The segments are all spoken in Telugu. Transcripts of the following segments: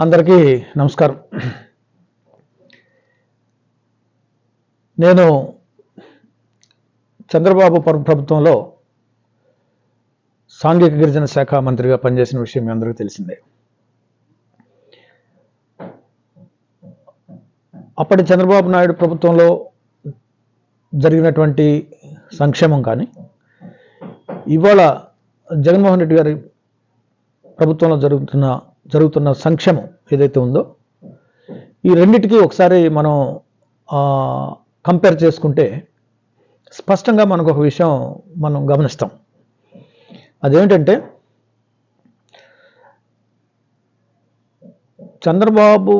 అందరికీ నమస్కారం. నేను చంద్రబాబు ప్రభుత్వంలో సాంఘిక గిరిజన శాఖ మంత్రిగా పనిచేసిన విషయం మీ అందరికీ తెలిసిందే. అప్పటి చంద్రబాబు నాయుడు ప్రభుత్వంలో జరిగినటువంటి సంక్షేమం కానీ, ఇవాళ జగన్మోహన్ రెడ్డి గారి ప్రభుత్వంలో జరుగుతున్న సంక్షేమం ఏదైతే ఉందో, ఈ రెండిటికి ఒకసారి మనం కంపేర్ చేసుకుంటే స్పష్టంగా మనకు ఒక విషయం మనం గమనిస్తాం. అదేంటంటే, చంద్రబాబు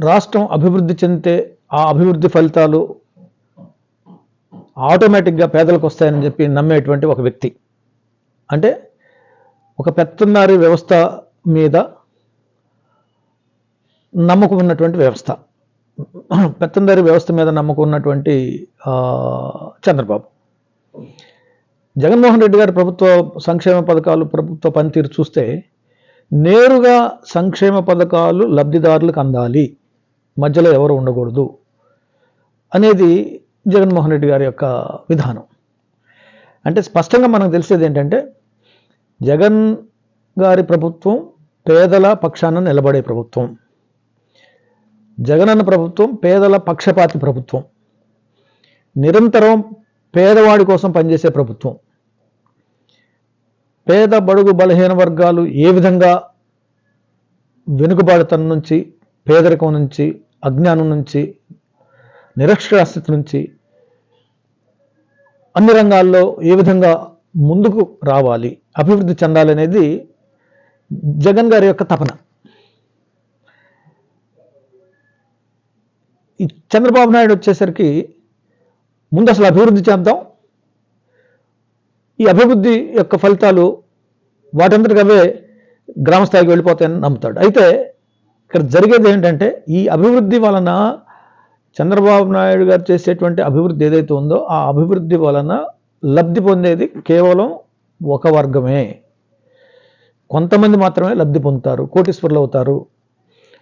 రాష్ట్రం అభివృద్ధి చెందితే ఆ అభివృద్ధి ఫలితాలు ఆటోమేటిక్గా పేదలకు వస్తాయని చెప్పి నమ్మేటువంటి ఒక వ్యక్తి. అంటే ఒక పెత్తందారీ వ్యవస్థ మీద నమ్మకం ఉన్నటువంటి వ్యవస్థ, పెత్తందారీ వ్యవస్థ మీద నమ్మకం ఉన్నటువంటి చంద్రబాబు. జగన్మోహన్ రెడ్డి గారి ప్రభుత్వ సంక్షేమ పథకాలు, ప్రభుత్వ పనితీరు చూస్తే నేరుగా సంక్షేమ పథకాలు లబ్ధిదారులకు అందాలి, మధ్యలో ఎవరు ఉండకూడదు అనేది జగన్మోహన్ రెడ్డి గారి యొక్క విధానం. అంటే స్పష్టంగా మనకు తెలిసేది ఏంటంటే, జగన్ గారి ప్రభుత్వం పేదల పక్షాన నిలబడే ప్రభుత్వం. జగనన్న ప్రభుత్వం పేదల పక్షపాతి ప్రభుత్వం. నిరంతరం పేదవాడి కోసం పనిచేసే ప్రభుత్వం. పేద బడుగు బలహీన వర్గాలు ఏ విధంగా వెనుకబాటుతనం నుంచి, పేదరికం నుంచి, అజ్ఞానం నుంచి, నిరక్షరాస్యత నుంచి అన్ని రంగాల్లో ఏ విధంగా ముందుకు రావాలి, అభివృద్ధి చెందాలనేది జగన్ గారి యొక్క తపన. ఈ చంద్రబాబు నాయుడు వచ్చేసరికి ముందు అసలు అభివృద్ధి చేద్దాం, ఈ అభివృద్ధి యొక్క ఫలితాలు వాటంతటికి అవే గ్రామ స్థాయికి వెళ్ళిపోతాయని నమ్ముతాడు. అయితే ఇక్కడ జరిగేది ఏంటంటే, ఈ అభివృద్ధి వలన చంద్రబాబు నాయుడు గారు చేసేటువంటి అభివృద్ధి ఏదైతే ఉందో, ఆ అభివృద్ధి వలన లబ్ధి పొందేది కేవలం ఒక వర్గమే. కొంతమంది మాత్రమే లబ్ధి పొందుతారు, కోటీశ్వరులు అవుతారు.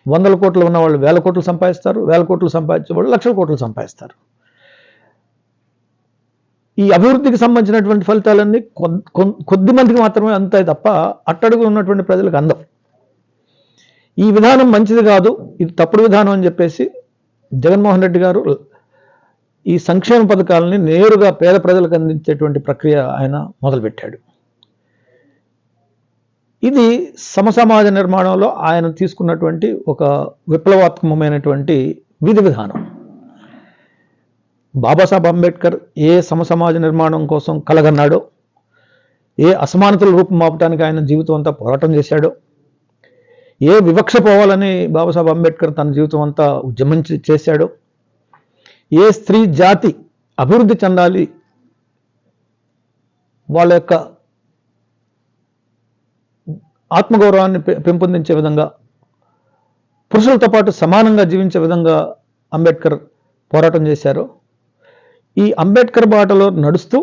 100 కోట్లు ఉన్న వాళ్ళు 1000 కోట్లు సంపాదిస్తారు, 1000 కోట్లు సంపాదించే వాళ్ళు 1,00,000 కోట్లు సంపాదిస్తారు. ఈ అభివృద్ధికి సంబంధించినటువంటి ఫలితాలన్నీ కొద్ది మందికి మాత్రమే అందుతాయి తప్ప అట్టడుగు ఉన్నటువంటి ప్రజలకు అందం. ఈ విధానం మంచిది కాదు, ఇది తప్పుడు విధానం అని చెప్పేసి జగన్మోహన్ రెడ్డి గారు ఈ సంక్షేమ పథకాలని నేరుగా పేద ప్రజలకు అందించేటువంటి ప్రక్రియ ఆయన మొదలుపెట్టాడు. ఇది సమసమాజ నిర్మాణంలో ఆయన తీసుకున్నటువంటి ఒక విప్లవాత్మకమైనటువంటి విధి విధానం. బాబాసాహెబ్ అంబేద్కర్ ఏ సమసమాజ నిర్మాణం కోసం కలగన్నాడో, ఏ అసమానతల రూపం మాపటానికి ఆయన జీవితం అంతా పోరాటం చేశాడో, ఏ వివక్ష పోవాలని బాబాసాహెబ్ అంబేద్కర్ తన జీవితం అంతా ఉద్యమించి చేశాడో, ఏ స్త్రీ జాతి అభివృద్ధి చెందాలి, వాళ్ళ యొక్క ఆత్మగౌరవాన్ని పెంపొందించే విధంగా, పురుషులతో పాటు సమానంగా జీవించే విధంగా అంబేద్కర్ పోరాటం చేశారో, ఈ అంబేద్కర్ బాటలో నడుస్తూ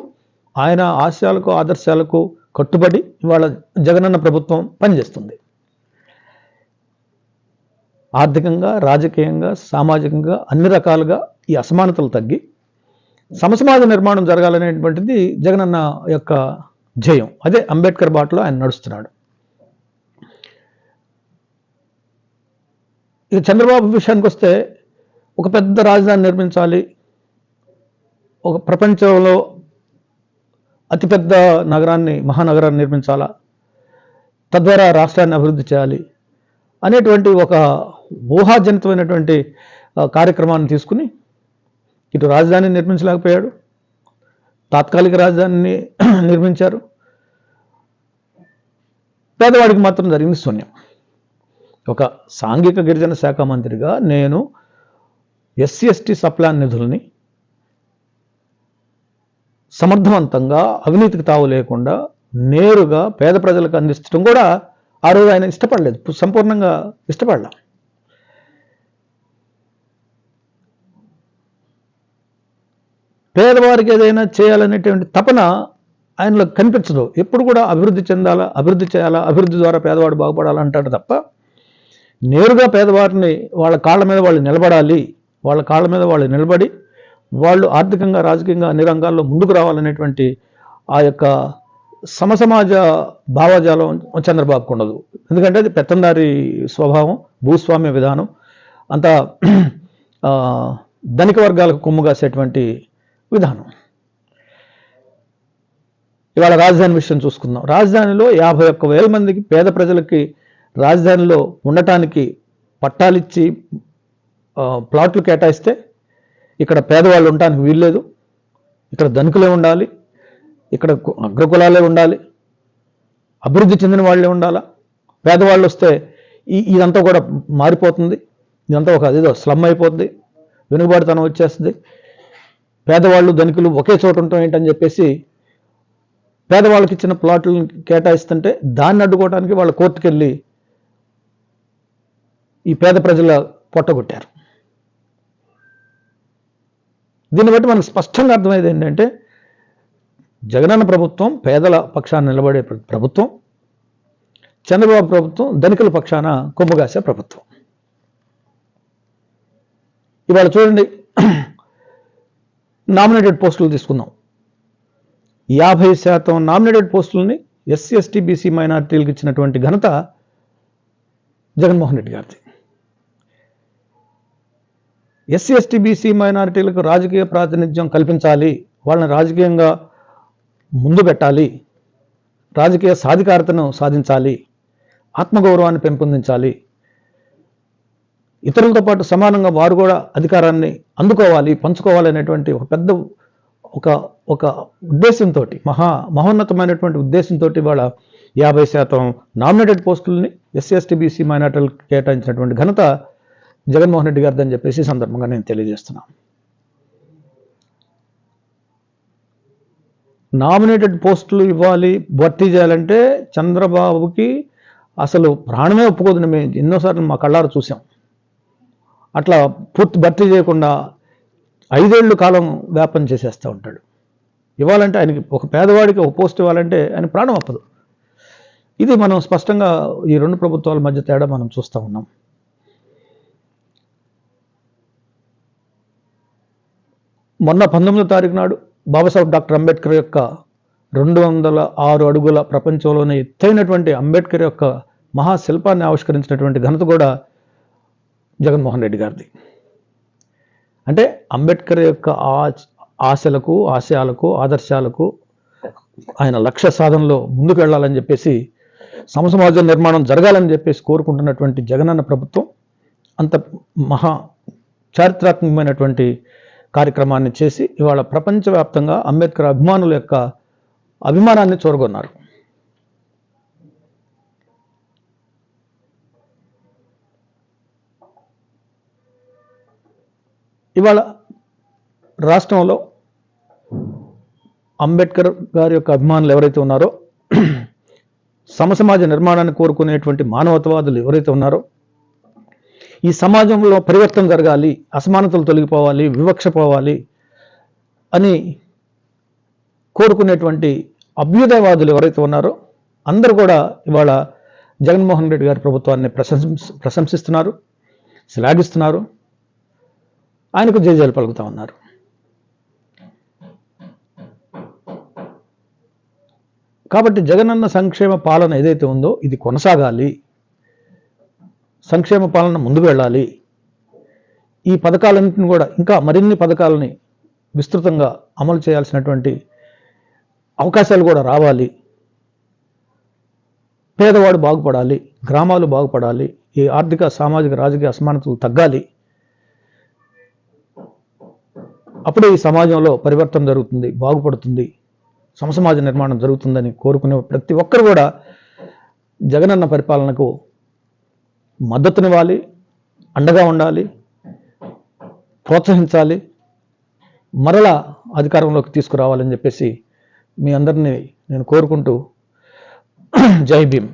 ఆయన ఆశయాలకు, ఆదర్శాలకు కట్టుబడి ఇవాళ జగనన్న ప్రభుత్వం పనిచేస్తుంది. ఆర్థికంగా, రాజకీయంగా, సామాజికంగా అన్ని రకాలుగా ఈ అసమానతలు తగ్గి సమసమాజ నిర్మాణం జరగాలనేటువంటిది జగనన్న యొక్క ధ్యేయం. అదే అంబేద్కర్ బాటలో ఆయన నడుస్తున్నాడు. ఇక చంద్రబాబు విషయానికి వస్తే, ఒక పెద్ద రాజధాని నిర్మించాలి, ఒక ప్రపంచంలో అతిపెద్ద నగరాన్ని, మహానగరాన్ని నిర్మించాలా, తద్వారా రాష్ట్రాన్ని అభివృద్ధి చేయాలి అనేటువంటి ఒక ఊహాజనితమైనటువంటి కార్యక్రమాన్ని తీసుకుని ఇటు రాజధానిని నిర్మించలేకపోయాడు, తాత్కాలిక రాజధానిని నిర్మించారు. పేదవాడికి మాత్రం జరిగింది శూన్యం. ఒక సాంఘిక గిరిజన శాఖ మంత్రిగా నేను SC/ST సప్లాన్ నిధుల్ని సమర్థవంతంగా, అవినీతికి తావు లేకుండా నేరుగా పేద ప్రజలకు అందించడం కూడా ఆ రోజు ఆయన ఇష్టపడలేదు, సంపూర్ణంగా ఇష్టపడలే. పేదవారికి ఏదైనా చేయాలనేటువంటి తపన ఆయనలో కనిపించదు. ఎప్పుడు కూడా అభివృద్ధి చెందాలా, అభివృద్ధి చేయాలా, అభివృద్ధి ద్వారా పేదవాడు బాగుపడాలంటాడు తప్ప నేరుగా పేదవారిని వాళ్ళ కాళ్ళ మీద వాళ్ళు నిలబడాలి, వాళ్ళ కాళ్ళ మీద వాళ్ళు నిలబడి వాళ్ళు ఆర్థికంగా రాజకీయంగా అన్ని రంగాల్లో ముందుకు రావాలనేటువంటి ఆ యొక్క సమసమాజ భావజాలం చంద్రబాబుకు ఉండదు. ఎందుకంటే అది పెత్తందారి స్వభావం, భూస్వామ్య విధానం, అంతా ధనిక వర్గాలకు కొమ్ము కాసేటువంటి విధానం. ఇవాళ రాజధాని విషయం చూసుకుందాం. రాజధానిలో 51,000 మందికి పేద ప్రజలకి రాజధానిలో ఉండటానికి పట్టాలిచ్చి ప్లాట్లు కేటాయిస్తే ఇక్కడ పేదవాళ్ళు ఉండటానికి వీల్లేదు, ఇక్కడ ధనికులే ఉండాలి, ఇక్కడ అగ్రకులాలే ఉండాలి, అభివృద్ధి చెందిన వాళ్ళే ఉండాలా, పేదవాళ్ళు వస్తే ఇదంతా కూడా మారిపోతుంది, ఇదంతా ఒక అదేదో స్లమ్ అయిపోతుంది, వెనుకబాటుతనం వచ్చేస్తుంది, పేదవాళ్ళు ధనికులు ఒకే చోట ఉంటాం ఏంటని చెప్పేసి పేదవాళ్ళకి ఇచ్చిన ప్లాట్లను కేటాయిస్తుంటే దాన్ని అడ్డుకోవడానికి వాళ్ళు కోర్టుకు వెళ్ళి ఈ పేద ప్రజల పొట్టగొట్టారు. దీన్ని బట్టి మనకు స్పష్టంగా అర్థమయ్యేది ఏంటంటే జగనన్న ప్రభుత్వం పేదల పక్షాన నిలబడే ప్రభుత్వం, చంద్రబాబు ప్రభుత్వం ధనికుల పక్షాన కొమ్ముగాసే ప్రభుత్వం. ఇవాళ చూడండి, నామినేటెడ్ పోస్టులు తీసుకుందాం. 50% నామినేటెడ్ పోస్టులని ఎస్సీ ఎస్టీ బీసీ మైనారిటీలకు ఇచ్చినటువంటి ఘనత జగన్మోహన్ రెడ్డి గారిది. ఎస్సీ ఎస్టీ బీసీ మైనారిటీలకు రాజకీయ ప్రాతినిధ్యం కల్పించాలి, వాళ్ళని రాజకీయంగా ముందు పెట్టాలి, రాజకీయ సాధికారతను సాధించాలి, ఆత్మగౌరవాన్ని పెంపొందించాలి, ఇతరులతో పాటు సమానంగా వారు కూడా అధికారాన్ని అందుకోవాలి, పంచుకోవాలి అనేటువంటి ఒక పెద్ద ఒక ఉద్దేశంతో, మహోన్నతమైనటువంటి ఉద్దేశంతో వాళ్ళ 50% నామినేటెడ్ పోస్టులని ఎస్సీ ఎస్టీ బీసీ మైనారిటీలకు కేటాయించినటువంటి ఘనత జగన్మోహన్ రెడ్డి గారిదని చెప్పేసి సందర్భంగా నేను తెలియజేస్తున్నాను. నామినేటెడ్ పోస్టులు ఇవ్వాలి, భర్తీ చేయాలంటే చంద్రబాబుకి అసలు ప్రాణమే ఒప్పుకోదు. మేము ఎన్నోసార్లు మా కళ్ళారు చూసాం. అట్లా పూర్తి భర్తీ చేయకుండా 5 ఏళ్ళు కాలం వ్యాపం చేసేస్తూ ఉంటాడు. ఇవ్వాలంటే ఆయనకి, ఒక పేదవాడికి ఒక పోస్ట్ ఇవ్వాలంటే ఆయన ప్రాణం అప్పదు. ఇది మనం స్పష్టంగా ఈ 2 ప్రభుత్వాల మధ్య తేడా మనం చూస్తూ ఉన్నాం. మొన్న 19వ తారీఖు నాడు బాబాసాహెబ్ డాక్టర్ అంబేద్కర్ యొక్క 206 అడుగుల ప్రపంచంలోనే ఎత్తైనటువంటి అంబేద్కర్ యొక్క మహాశిల్పాన్ని ఆవిష్కరించినటువంటి ఘనత కూడా జగన్మోహన్ రెడ్డి గారిది. అంటే అంబేద్కర్ యొక్క ఆశలకు, ఆశయాలకు, ఆదర్శాలకు, ఆయన లక్ష్య సాధనలో ముందుకు వెళ్ళాలని చెప్పేసి, సమసమాజ నిర్మాణం జరగాలని చెప్పేసి కోరుకుంటున్నటువంటి జగనన్న ప్రభుత్వం అంత మహా చారిత్రాత్మకమైనటువంటి కార్యక్రమాన్ని చేసి ఇవాళ ప్రపంచవ్యాప్తంగా అంబేద్కర్ అభిమానుల యొక్క అభిమానాన్ని చూరగొన్నారు. ఇవాళ రాష్ట్రంలో అంబేద్కర్ గారి యొక్క అభిమానులు ఎవరైతే ఉన్నారో, సమసమాజ నిర్మాణాన్ని కోరుకునేటువంటి మానవతావాదులు ఎవరైతే ఉన్నారో, ఈ సమాజంలో పరివర్తన జరగాలి, అసమానతలు తొలగిపోవాలి, వివక్ష పోవాలి అని కోరుకునేటువంటి అభ్యుదయవాదులు ఎవరైతే ఉన్నారో అందరూ కూడా ఇవాళ జగన్మోహన్ రెడ్డి గారి ప్రభుత్వాన్ని ప్రశంసిస్తున్నారు, శ్లాఘిస్తున్నారు, ఆయనకు జయజయలు పలుకుతా ఉన్నారు. కాబట్టి జగనన్న సంక్షేమ పాలన ఏదైతే ఉందో ఇది కొనసాగాలి, సంక్షేమ పాలన ముందుకు వెళ్ళాలి. ఈ పథకాలన్నింటిని కూడా ఇంకా మరిన్ని పథకాలని విస్తృతంగా అమలు చేయాల్సినటువంటి అవకాశాలు కూడా రావాలి. పేదవాడు బాగుపడాలి, గ్రామాలు బాగుపడాలి, ఈ ఆర్థిక సామాజిక రాజకీయ అసమానతలు తగ్గాలి. అప్పుడే ఈ సమాజంలో పరివర్తన జరుగుతుంది, బాగుపడుతుంది, సమసమాజ నిర్మాణం జరుగుతుందని కోరుకునే ప్రతి ఒక్కరు కూడా జగనన్న పరిపాలనకు మద్దతునివ్వాలి, అండగా ఉండాలి, ప్రోత్సహించాలి, మరలా అధికారంలోకి తీసుకురావాలని చెప్పేసి మీ అందరినీ నేను కోరుకుంటూ జై భీమ్.